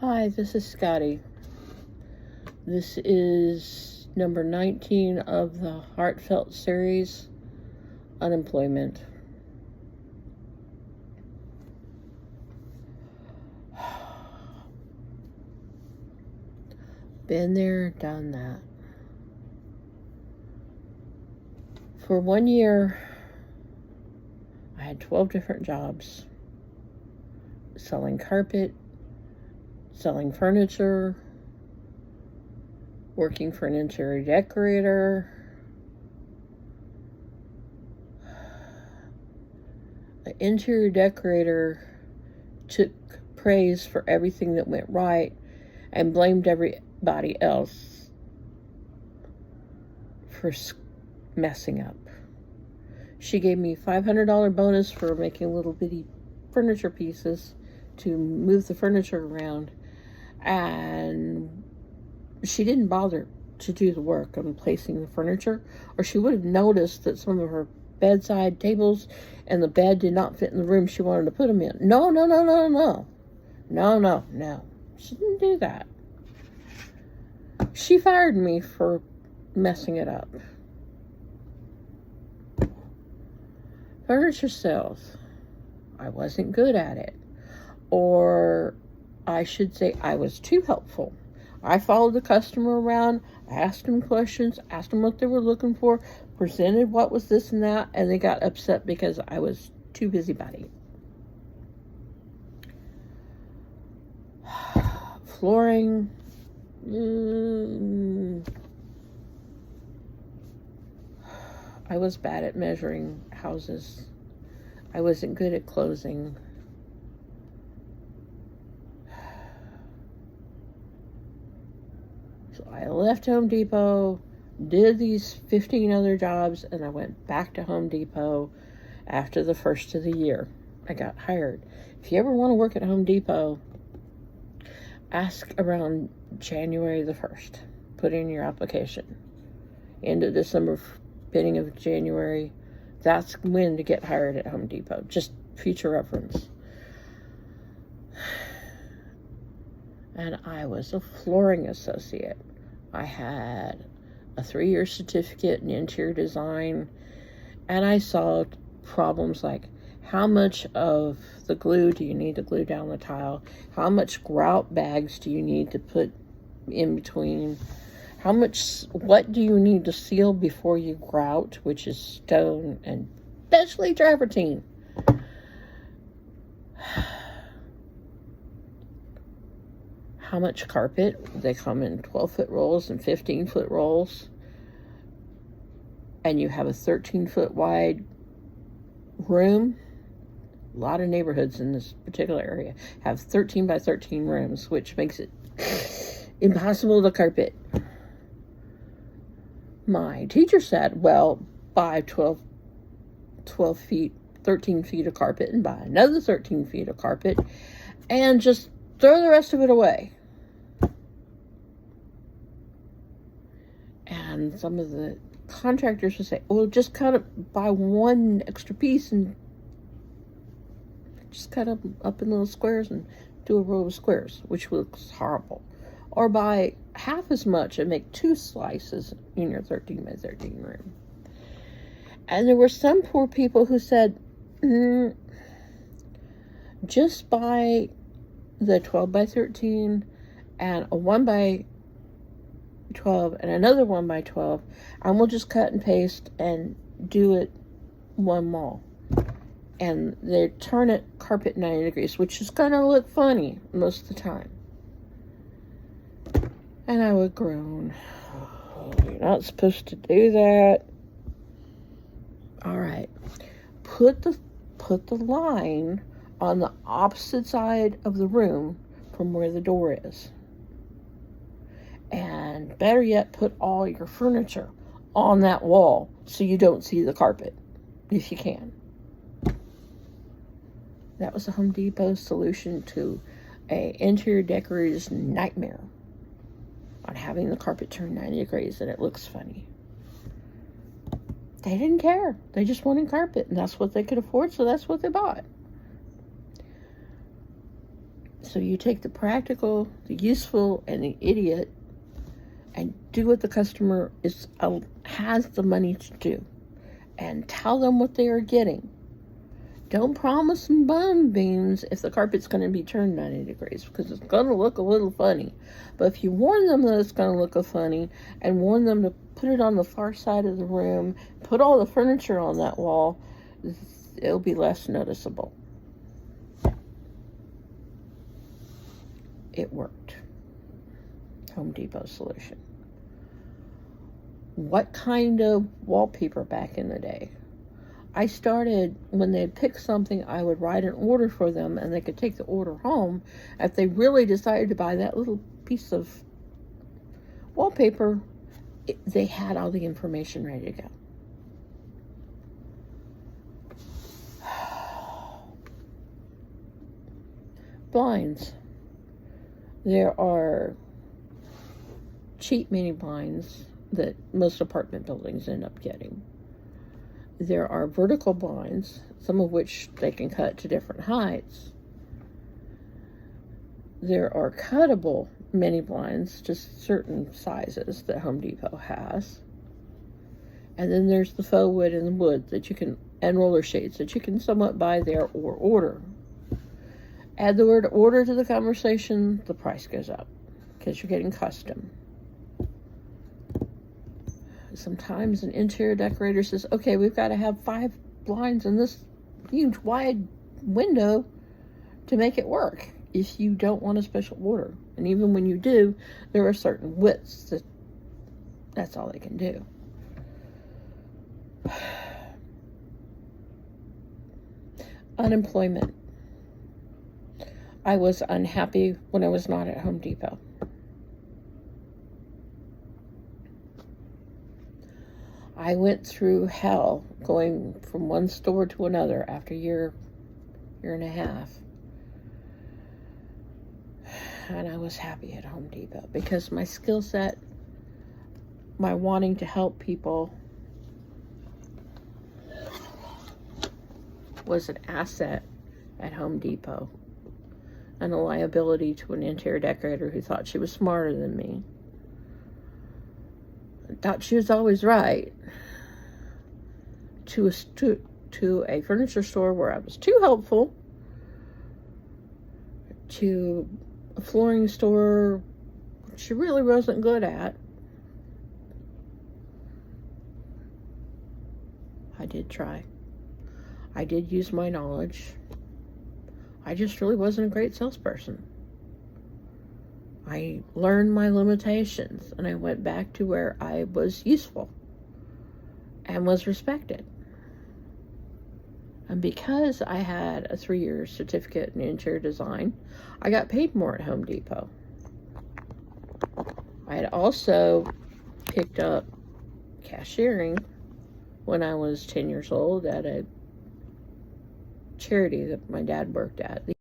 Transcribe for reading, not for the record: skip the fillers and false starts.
Hi, this is Scotty. This is number 19 of the Heartfelt series, Unemployment. Been there, done that. For 1 year, I had 12 different jobs. Selling carpet, selling furniture, working for an interior decorator, the interior decorator took praise for everything that went right and blamed everybody else for messing up. She gave me $500 bonus for making little bitty furniture pieces to move the furniture around, and she didn't bother to do the work on placing the furniture, or she would have noticed that some of her bedside tables and the bed did not fit in the room she wanted to put them in. No. She didn't do that. She fired me for messing it up. Furniture sales. I wasn't good at it. Or I should say I was too helpful. I followed the customer around, asked them questions, asked them what they were looking for, presented what was this and that, and they got upset because I was too busybody. Flooring. I was bad at measuring houses. I wasn't good at closing. So I left Home Depot, did these 15 other jobs, and I went back to Home Depot after the first of the year. I got hired. If you ever want to work at Home Depot, ask around January the 1st. Put in your application. End of December, beginning of January. That's when to get hired at Home Depot. Just future reference. And I was a flooring associate. I had a 3-year certificate in interior design, and I solved problems like how much of the glue do you need to glue down the tile? How much grout bags do you need to put in between? What do you need to seal before you grout, which is stone and especially travertine? How much carpet? They come in 12-foot rolls and 15-foot rolls. And you have a 13-foot wide room. A lot of neighborhoods in this particular area have 13 by 13 rooms, which makes it impossible to carpet. My teacher said, well, buy 12 feet, 13 feet of carpet and buy another 13 feet of carpet and just throw the rest of it away. And some of the contractors would say, well, just buy one extra piece and just cut up in little squares and do a row of squares, which looks horrible. Or buy half as much and make 2 slices in your 13 by 13 room. And there were some poor people who said, just buy the 12 by 13 and a 1 by 12 and another 1 by 12, and we'll just cut and paste and do it one wall. And they turn it carpet 90 degrees, which is going to look funny most of the time. And I would groan, oh, you're not supposed to do that. All right, put the line on the opposite side of the room from where the door is. And better yet, put all your furniture on that wall so you don't see the carpet, if you can. That was a Home Depot solution to an interior decorator's nightmare on having the carpet turn 90 degrees and it looks funny. They didn't care. They just wanted carpet, and that's what they could afford, so that's what they bought. So you take the practical, the useful, and the idiot and do what the customer has the money to do. And tell them what they are getting. Don't promise them bun beans if the carpet's going to be turned 90 degrees, because it's going to look a little funny. But if you warn them that it's going to look funny and warn them to put it on the far side of the room, put all the furniture on that wall, it'll be less noticeable. It worked. Home Depot solution. What kind of wallpaper back in the day? I started, when they'd pick something, I would write an order for them and they could take the order home. If they really decided to buy that little piece of wallpaper, they had all the information ready to go. Blinds. There are cheap mini blinds that most apartment buildings end up getting. There are vertical blinds, some of which they can cut to different heights. There are cuttable mini blinds, just certain sizes that Home Depot has. And then there's the faux wood and the wood that you can, and roller shades that you can somewhat buy there or order. Add the word order to the conversation, the price goes up because you're getting custom. Sometimes an interior decorator says, okay, we've got to have 5 blinds in this huge wide window to make it work if you don't want a special order. And even when you do, there are certain widths that's all they can do. Unemployment. I was unhappy when I was not at Home Depot. I went through hell going from one store to another after a year and a half. And I was happy at Home Depot because my skill set, my wanting to help people, was an asset at Home Depot and a liability to an interior decorator who thought she was smarter than me. Thought she was always right, to a furniture store where I was too helpful, to a flooring store she really wasn't good at. I did try. I did use my knowledge. I just really wasn't a great salesperson. I learned my limitations and I went back to where I was useful and was respected. And because I had a 3-year certificate in interior design, I got paid more at Home Depot. I had also picked up cashiering when I was 10 years old at a charity that my dad worked at.